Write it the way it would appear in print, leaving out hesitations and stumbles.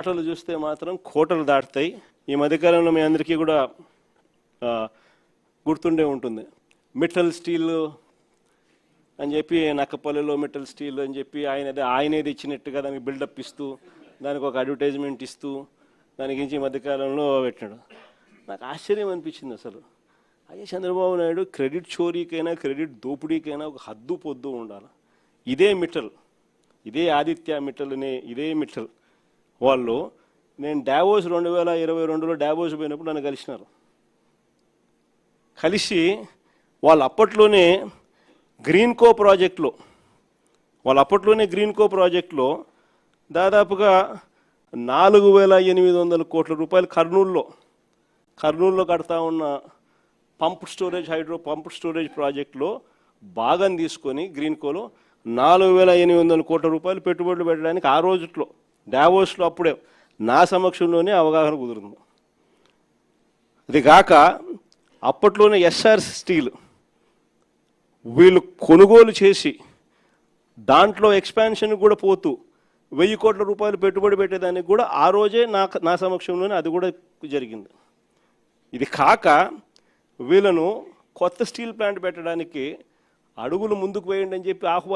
మాటలు చూస్తే మాత్రం కోటలు దాటుతాయి. ఈ మధ్యకాలంలో మీ అందరికీ కూడా గుర్తుండే ఉంటుంది. మిట్టల్ స్టీల్ అని చెప్పి నక్కపల్లిలో మిట్టల్ స్టీల్ అని చెప్పి ఆయనేది ఇచ్చినట్టుగా దానికి బిల్డప్ ఇస్తూ దానికి ఒక అడ్వర్టైజ్మెంట్ ఇస్తూ దాని గురించి ఈ మధ్యకాలంలో పెట్టాడు. నాకు ఆశ్చర్యం అనిపించింది. అసలు అయ్యే చంద్రబాబు నాయుడు క్రెడిట్ చోరీకైనా క్రెడిట్ దోపిడీకైనా ఒక హద్దు పొద్దు ఉండాలి. ఇదే మిట్టల్, ఇదే ఆదిత్య మిట్టల్ అనే ఇదే మిట్టల్ వాళ్ళు నేను డావోస్ 2022లో డావోస్ పోయినప్పుడు నన్ను కలిసినారు. కలిసి వాళ్ళు అప్పట్లోనే గ్రీన్కో ప్రాజెక్టులో దాదాపుగా 4,800 కోట్ల రూపాయలు కర్నూలులో కడతా ఉన్న హైడ్రో పంప్ స్టోరేజ్ ప్రాజెక్టులో భాగం తీసుకొని గ్రీన్కోలో 4,800 కోట్ల రూపాయలు పెట్టుబడులు పెట్టడానికి ఆ రోజుట్లో డావోస్లో అప్పుడే నా సమక్షంలోనే అవగాహన కుదురుంది. అది కాక అప్పట్లోనే ఎస్ఆర్ స్టీల్ వీళ్ళు కొనుగోలు చేసి దాంట్లో ఎక్స్పాన్షన్ కూడా పోతూ 1,000 కోట్ల రూపాయలు పెట్టుబడి పెట్టేదానికి కూడా ఆ రోజే నా సమక్షంలోనే అది కూడా జరిగింది. ఇది కాక వీళ్ళను కొత్త స్టీల్ ప్లాంట్ పెట్టడానికి అడుగులు ముందుకు వేయండి అని చెప్పి